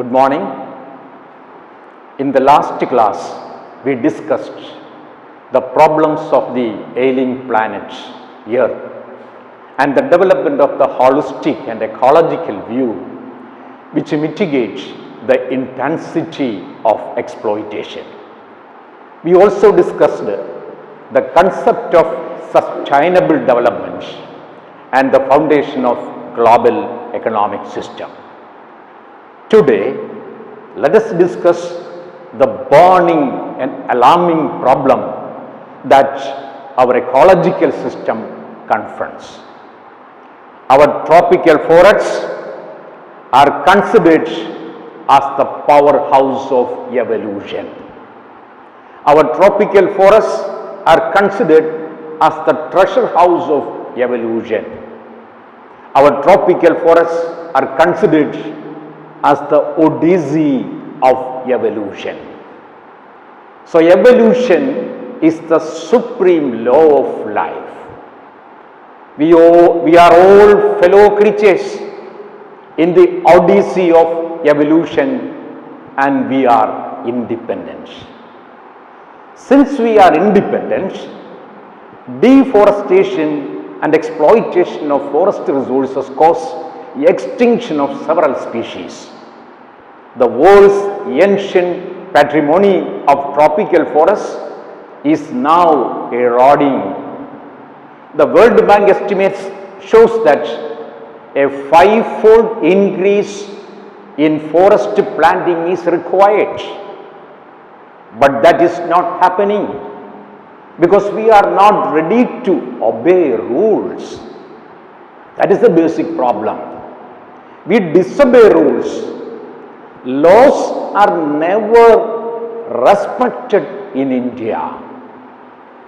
Good morning. In the last class, we discussed the problems of the ailing planet Earth and the development of the holistic and ecological view which mitigates the intensity of exploitation. We also discussed the concept of sustainable development and the foundation of global economic system. Today, let us discuss the burning and alarming problem that our ecological system confronts. Our tropical forests are considered as the powerhouse of evolution. Our tropical forests are considered as the treasure house of evolution. Our tropical forests are considered as the Odyssey of evolution. So evolution is the supreme law of life. We are all fellow creatures in the Odyssey of evolution, and we are independent. Since we are independent, deforestation and exploitation of forest resources cause extinction of several species. The world's ancient patrimony of tropical forests is now eroding. The World Bank estimates shows that a 5-fold increase in forest planting is required. But that is not happening because we are not ready to obey rules. That is the basic problem. We disobey rules. Laws are never respected in India.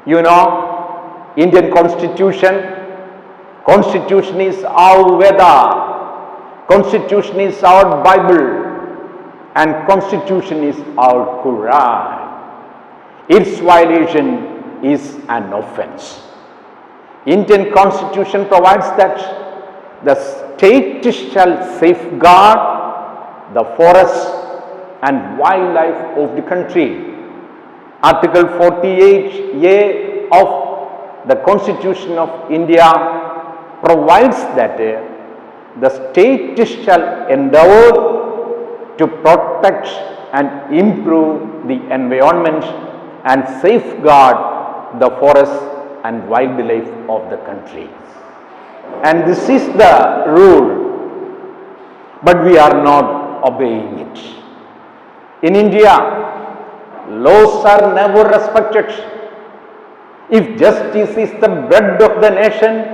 You know, Indian Constitution is our Veda, Constitution is our Bible, and Constitution is our Quran. Its violation is an offense. Indian Constitution provides that the state shall safeguard the forests and wildlife of the country. Article 48A of the Constitution of India provides that the state shall endeavor to protect and improve the environment and safeguard the forests and wildlife of the country. And this is the rule, but we are not obeying it. In India, laws are never respected. If justice is the bread of the nation,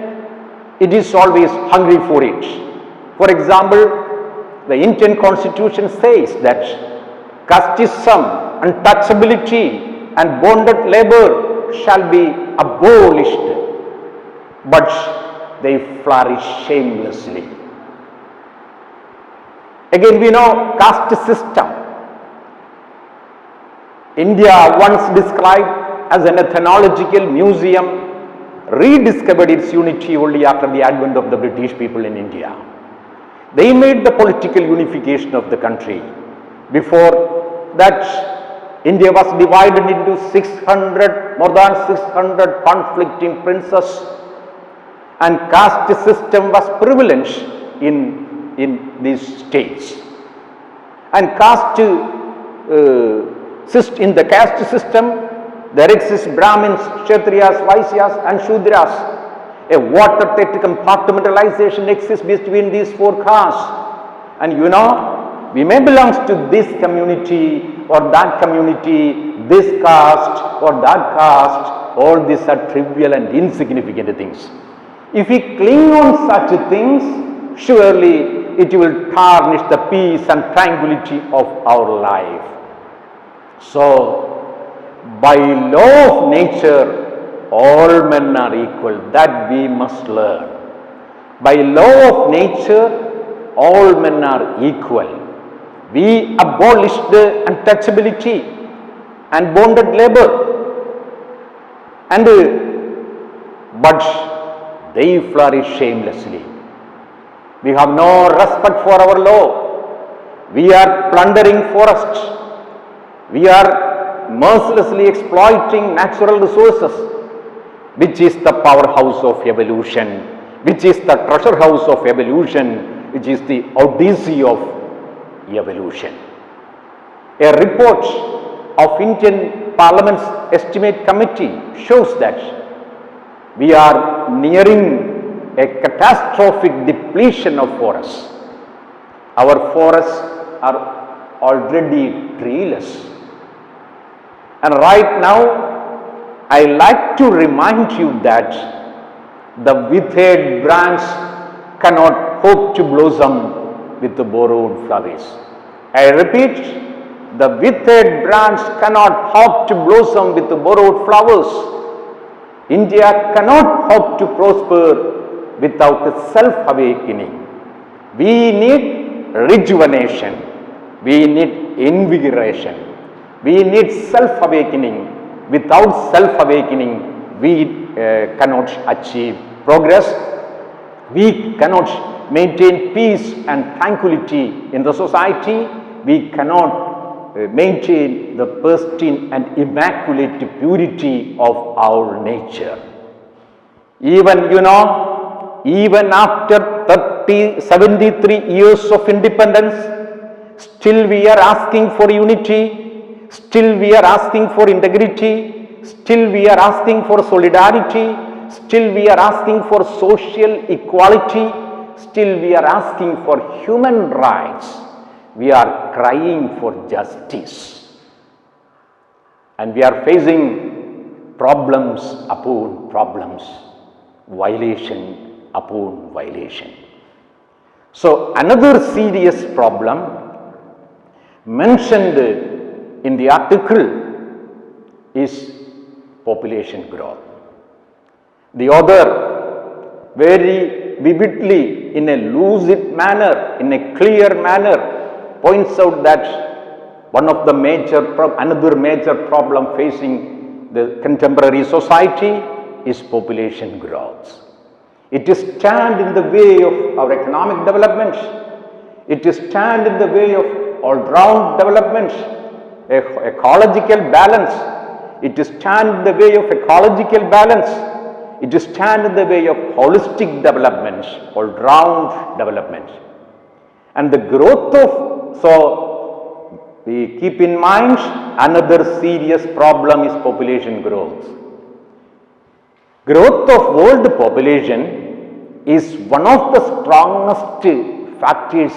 it is always hungry for it. For example, the Indian Constitution says that caste system, untouchability and bonded labor shall be abolished, but they flourish shamelessly. Again, we know caste system. India, once described as an ethnological museum, rediscovered its unity only after the advent of the British people in India. They made the political unification of the country. Before that, India was divided into more than 600 conflicting princes, and caste system was prevalent in these states. And in the caste system, there exist Brahmins, Kshatriyas, Vaisyas and Shudras. A watertight compartmentalization exists between these four castes. And you know, we may belong to this community or that community, this caste or that caste. All these are trivial and insignificant things. If we cling on such things, surely it will tarnish the peace and tranquility of our life. So, by law of nature, all men are equal. That we must learn. By law of nature, all men are equal. We abolished untouchability and bonded labor. But they flourish shamelessly. We have no respect for our law. We are plundering forests. We are mercilessly exploiting natural resources, which is the powerhouse of evolution, which is the treasure house of evolution, which is the odyssey of evolution. A report of Indian Parliament's Estimate Committee shows that we are nearing a catastrophic depletion of forests. Our forests are already treeless. And right now, I like to remind you that the withered branch cannot hope to blossom with the borrowed flowers. I repeat, the withered branch cannot hope to blossom with the borrowed flowers. India cannot hope to prosper without a self-awakening. We need rejuvenation. We need invigoration. We need self-awakening. Without self-awakening, we cannot achieve progress. We cannot maintain peace and tranquility in the society. We cannot maintain the pristine and immaculate purity of our nature. Even, even after 73 years of independence, still we are asking for unity. Still we are asking for integrity, still we are asking for solidarity, still we are asking for social equality, still we are asking for human rights. We are crying for justice. And we are facing problems upon problems, violation upon violation. So another serious problem mentioned in the article is population growth. The author very vividly, in a lucid manner, in a clear manner, points out that one of the another major problem facing the contemporary society is population growth. It stands in the way of our economic development. It stands in the way of all-round development. Ecological balance. It stands in the way of ecological balance. It stands in the way of holistic development, all-round development. And the growth of, so we keep in mind another serious problem is population growth. Growth of world population is one of the strongest factors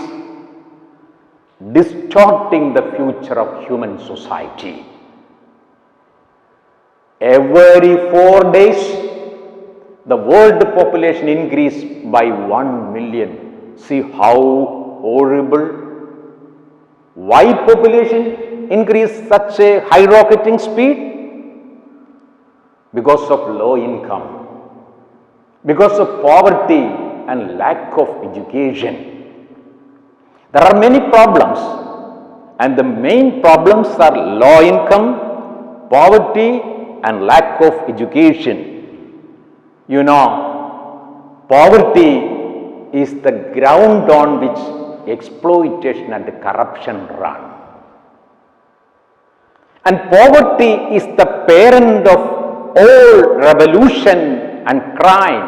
distorting the future of human society. Every 4 days, the world population increased by 1 million. See how horrible. Why population increased such a high rocketing speed? Because of low income, because of poverty and lack of education. There are many problems, and the main problems are low income, poverty, and lack of education. Poverty is the ground on which exploitation and corruption run. And poverty is the parent of all revolution and crime.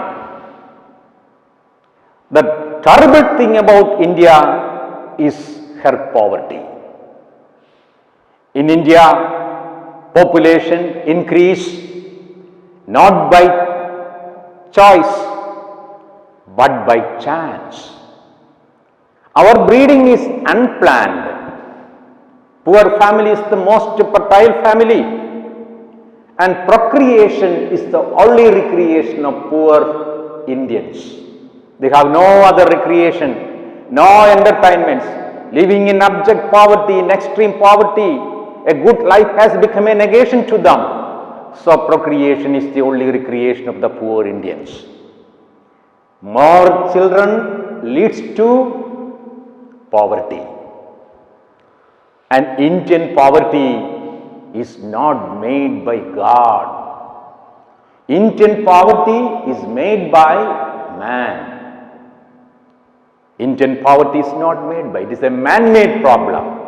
The terrible thing about India is her poverty. In India, population increase not by choice but by chance. Our breeding is unplanned. Poor family is the most fertile family, and procreation is the only recreation of poor Indians. They have no other recreation, no entertainments, living in abject poverty, in extreme poverty. A good life has become a negation to them. So procreation is the only recreation of the poor Indians. More children leads to poverty. And Indian poverty is not made by God. Indian poverty is made by man. Indian poverty is not made by, it is a man-made problem.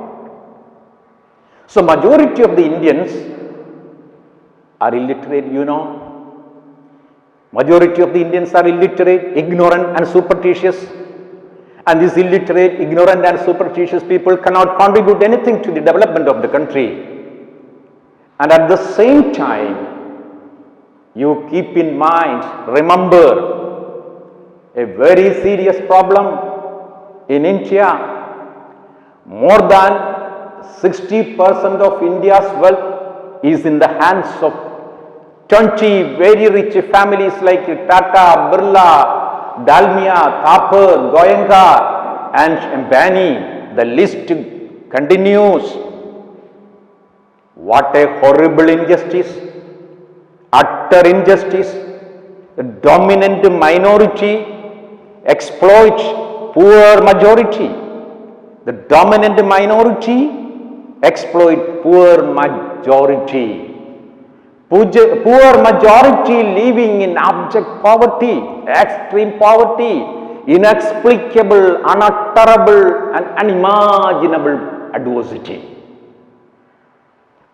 So majority of the Indians are illiterate, you know. Majority of the Indians are illiterate, ignorant and superstitious. And these illiterate, ignorant and superstitious people cannot contribute anything to the development of the country. And at the same time, you keep in mind, remember, a very serious problem in India. More than 60% of India's wealth is in the hands of 20 very rich families like Tata, Birla, Dalmia, Thapar, Goenka and Ambani. The list continues. What a horrible injustice, utter injustice. The dominant minority exploits poor majority. The dominant minority exploit poor majority. Poor majority living in abject poverty, extreme poverty, inexplicable, unutterable and unimaginable adversity.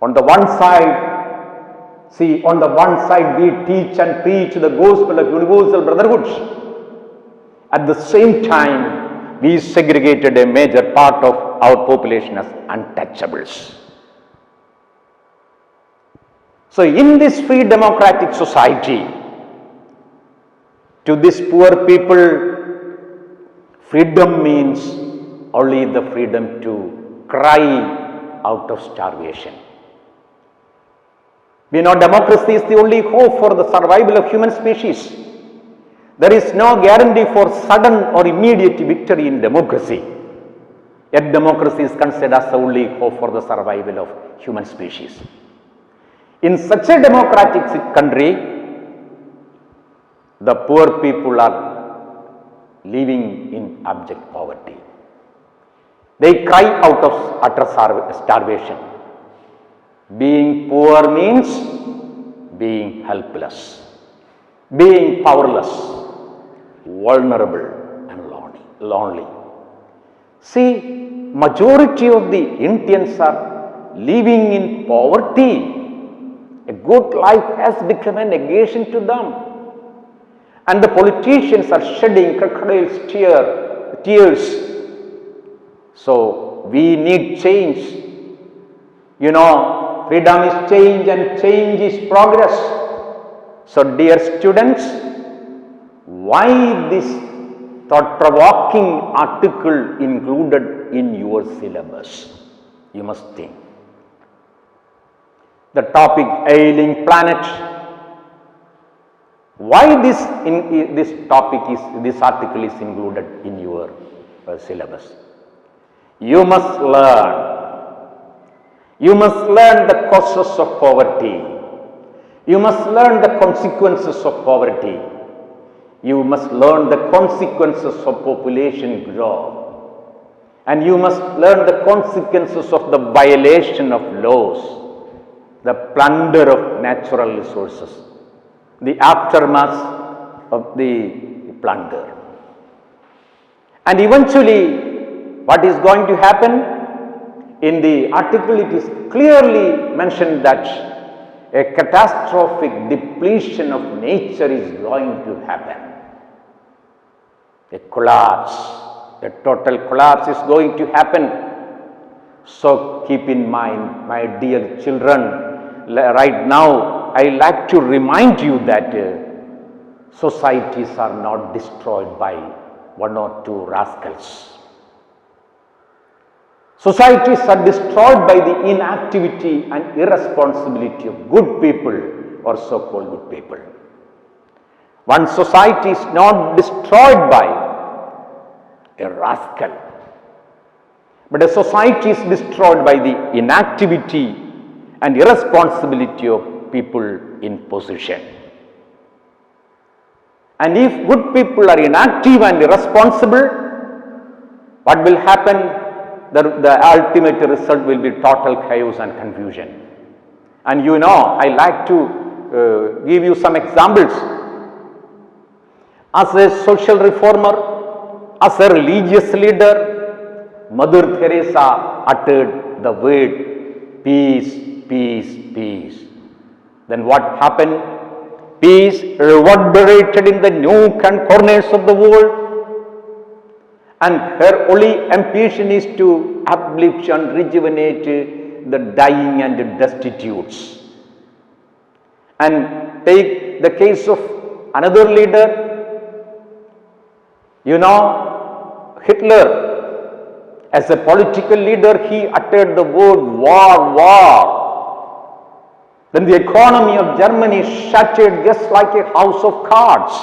On the one side, see, on the one side we teach and preach the gospel of universal brotherhood. At the same time, we segregated a major part of our population as untouchables. So in this free democratic society, to these poor people, freedom means only the freedom to cry out of starvation. We know democracy is the only hope for the survival of human species. There is no guarantee for sudden or immediate victory in democracy. Yet democracy is considered as the only hope for the survival of human species. In such a democratic country, the poor people are living in abject poverty. They cry out of utter starvation. Being poor means being helpless, being powerless, vulnerable and lonely. See, majority of the Indians are living in poverty. A good life has become a negation to them. And the politicians are shedding crocodile's tears. So we need change. You know, freedom is change and change is progress. So dear students, why this thought-provoking article included in your syllabus? You must think. The topic ailing planet. Why this article is included in your syllabus? You must learn. You must learn the causes of poverty. You must learn the consequences of poverty. You must learn the consequences of population growth. And you must learn the consequences of the violation of laws, the plunder of natural resources, the aftermath of the plunder. And eventually, what is going to happen? In the article, it is clearly mentioned that a catastrophic depletion of nature is going to happen. A collapse, a total collapse is going to happen. So keep in mind, my dear children, right now I like to remind you that societies are not destroyed by one or two rascals. Societies are destroyed by the inactivity and irresponsibility of good people or so-called good people. One society is not destroyed by a rascal, but a society is destroyed by the inactivity and irresponsibility of people in position. And if good people are inactive and irresponsible, what will happen? The ultimate result will be total chaos and confusion. And you know, I like to give you some examples. As a social reformer, As a religious leader, Mother Teresa uttered the word peace, peace, peace. Then what happened? Peace reverberated in the nook and corners of the world, and her only ambition is to uplift and rejuvenate the dying and the destitutes. And take the case of another leader, Hitler. As a political leader, he uttered the word war, war. Then the economy of Germany shattered just like a house of cards.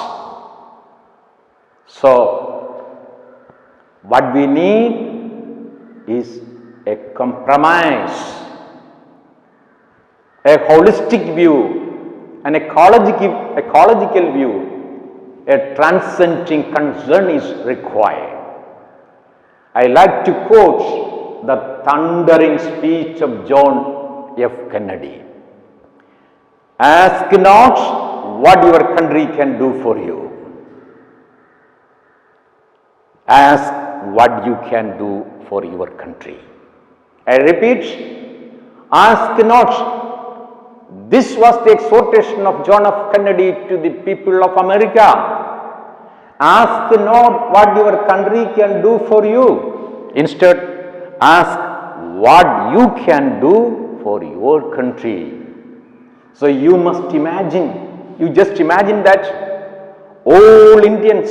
So, what we need is a compromise, a holistic view, an ecological view, a transcending concern is required. I like to quote the thundering speech of John F. Kennedy. Ask not what your country can do for you. Ask what you can do for your country. I repeat, ask not. This was the exhortation of John F. Kennedy to the people of America. Ask not what your country can do for you. Instead, ask what you can do for your country. So you must imagine, you just imagine that all Indians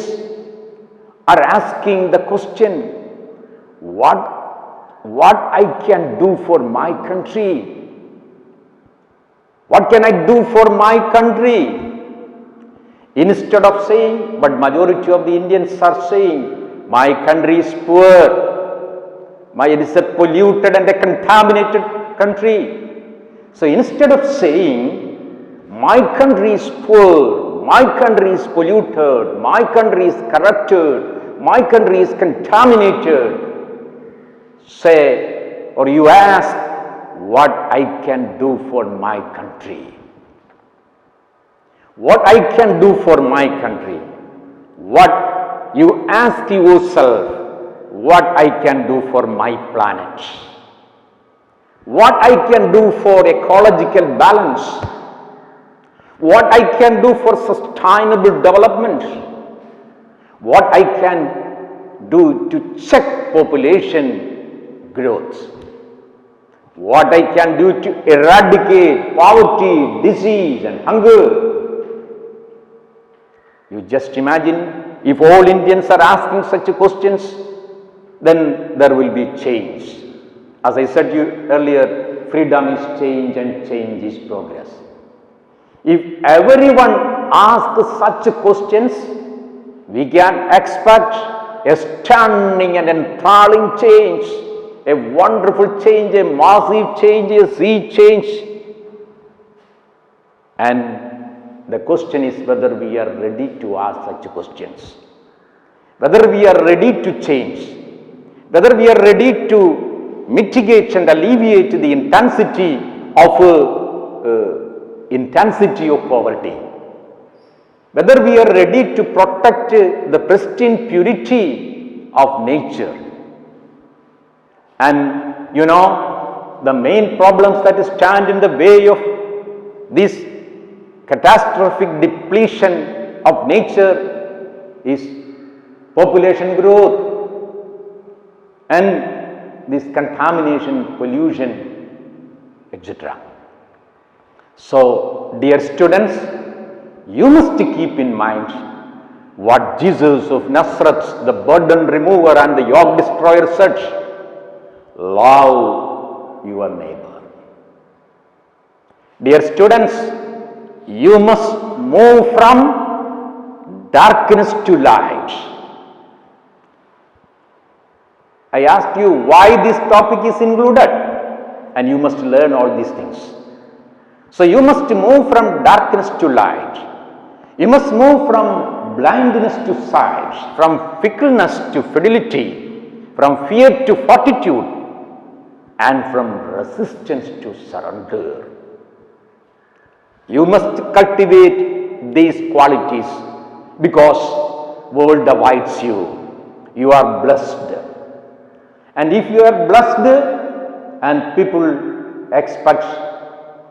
are asking the question, what I can do for my country? What can I do for my country? Instead of saying, but majority of the Indians are saying, my country is poor, it is a polluted and a contaminated country. So instead of saying, my country is poor, my country is polluted, my country is corrupted, my country is contaminated, say, or you ask, what I can do for my country. What I can do for my country. What you ask yourself, what I can do for my planet. What I can do for ecological balance. What I can do for sustainable development. What I can do to check population growth. What I can do to eradicate poverty, disease and hunger. You just imagine, if all Indians are asking such questions, then there will be change. As I said to you earlier, freedom is change and change is progress. If everyone asks such questions, we can expect a stunning and enthralling change, a wonderful change, a massive change, a sea change. And the question is whether we are ready to ask such questions, whether we are ready to change, whether we are ready to mitigate and alleviate the intensity of poverty, whether we are ready to protect the pristine purity of nature. And the main problems that stand in the way of this catastrophic depletion of nature is population growth and this contamination, pollution, etc. So, dear students, you must keep in mind what Jesus of Nazareth, the burden remover and the yoke destroyer said, love your neighbor. Dear students, you must move from darkness to light. I asked you why this topic is included, and you must learn all these things. So you must move from darkness to light. You must move from blindness to sight, from fickleness to fidelity, from fear to fortitude, and from resistance to surrender. You must cultivate these qualities because world divides you. you are blessed. And if you are blessed, and people expect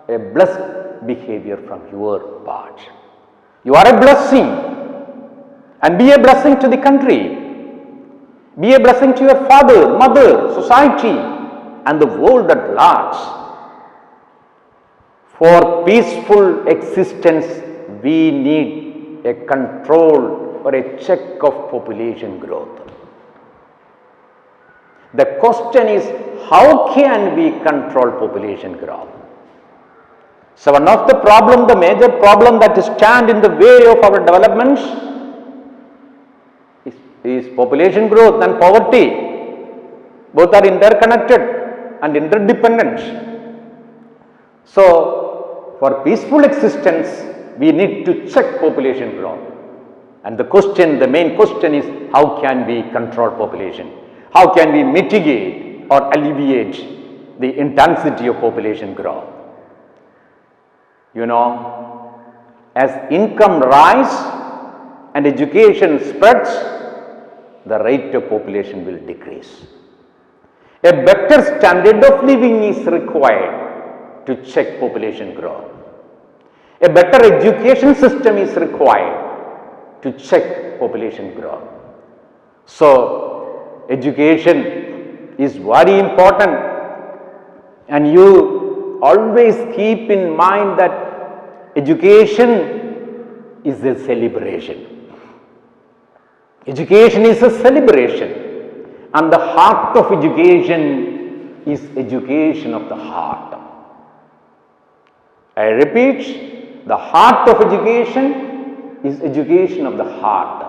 a blessed behavior from your part, you are a blessing, and be a blessing to the country, be a blessing to your father, mother, society, and the world at large. For peaceful existence, we need a control or a check of population growth. The question is, how can we control population growth? So one of the major problem that stand in the way of our development is population growth and poverty. Both are interconnected and interdependent. So for peaceful existence, we need to check population growth. And the main question is, how can we control population? How can we mitigate or alleviate the intensity of population growth? You know, as income rise and education spreads, the rate of population will decrease. A better standard of living is required to check population growth. A better education system is required to check population growth. So, education is very important, and you always keep in mind that education is a celebration. Education is a celebration, and the heart of education is education of the heart. I repeat, the heart of education is education of the heart.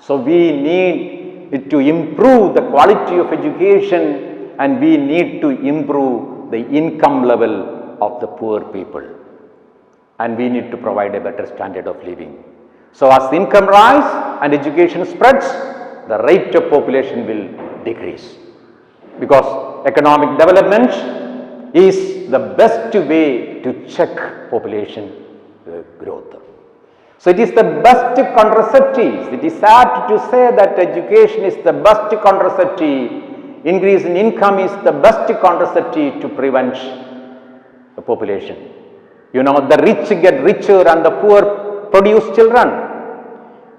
So we need to improve the quality of education, and we need to improve the income level of the poor people, and we need to provide a better standard of living. So as income rise and education spreads, the rate of population will decrease, because economic development is the best way to check population growth. So it is the best contraceptive. It is sad to say that education is the best contraceptive. Increase in income is the best contraceptive to prevent the population. You know, the rich get richer and the poor produce children,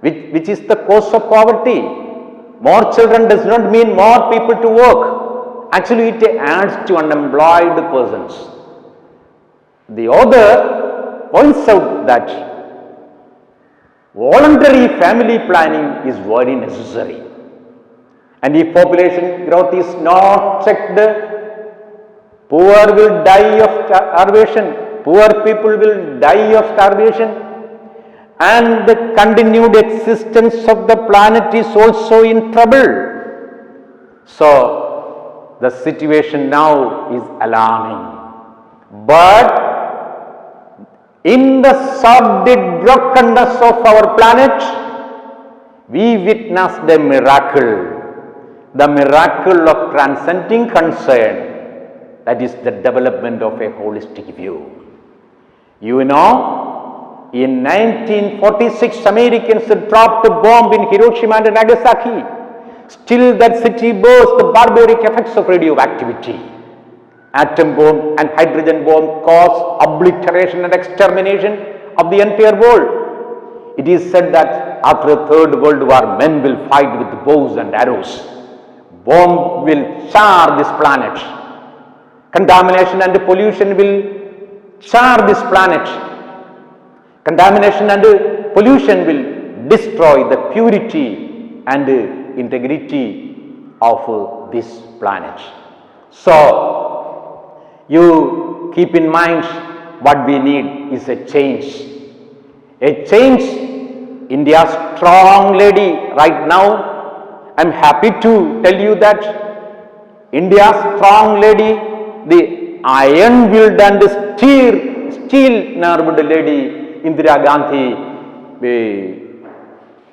which is the cause of poverty. More children does not mean more people to work. Actually, it adds to unemployed persons. The author points out that voluntary family planning is very necessary, and if population growth is not checked, poor will die of starvation, poor people will die of starvation, and the continued existence of the planet is also in trouble. So the situation now is alarming, but in the sordid brokenness of our planet, we witnessed a miracle, the miracle of transcending concern, that is the development of a holistic view. You know, in 1946, Americans dropped a bomb in Hiroshima and Nagasaki. Still that city bears the barbaric effects of radioactivity. Atom bomb and hydrogen bomb cause obliteration and extermination of the entire world. It is said that after the Third World War, men will fight with bows and arrows. Bomb will char this planet. Contamination and pollution will char this planet. Contamination and pollution will destroy the purity and integrity of this planet. So, you keep in mind, what we need is a change. A change. India's strong lady right now, I am happy to tell you that India's strong lady, the iron-willed and steel-nerved lady Indira Gandhi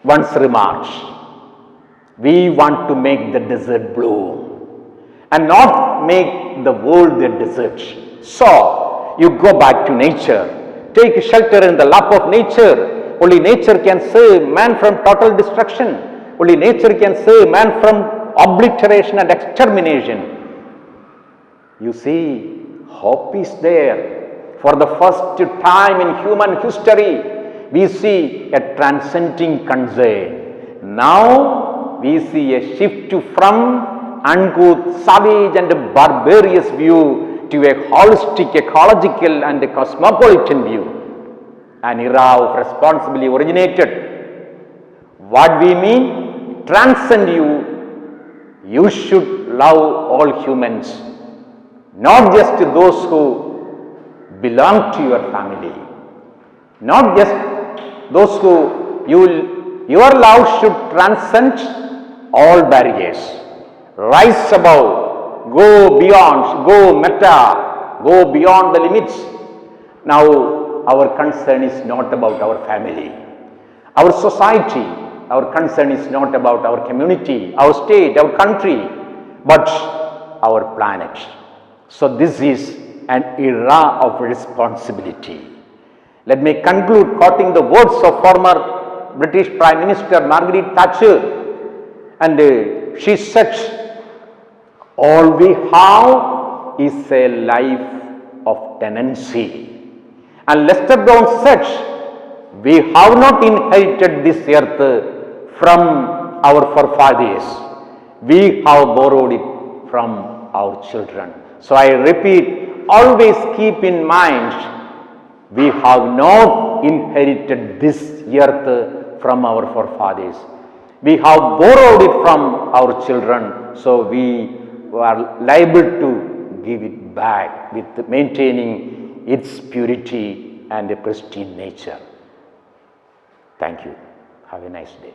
once remarked, we want to make the desert bloom and not make the world a desert. So, you go back to nature, take shelter in the lap of nature. Only nature can save man from total destruction. Only nature can save man from obliteration and extermination. You see, hope is there. For the first time in human history, we see a transcending concern. Now, we see a shift from uncouth, savage and barbarous view to a holistic, ecological and cosmopolitan view. An era of responsibility originated. What we mean? Transcend you should love all humans, not just those who belong to your family, not just those who your love should transcend all barriers, rise above, go beyond, go meta, go beyond the limits. Now, our concern is not about our family, our society, our concern is not about our community, our state, our country, but our planet. So this is an era of responsibility. Let me conclude quoting the words of former British Prime Minister Margaret Thatcher, and she said, all we have is a life of tenancy. And Lester Brown said, we have not inherited this earth from our forefathers, we have borrowed it from our children. So I repeat, always keep in mind, we have not inherited this earth from our forefathers. We have borrowed it from our children, so we are liable to give it back with maintaining its purity and a pristine nature. Thank you. Have a nice day.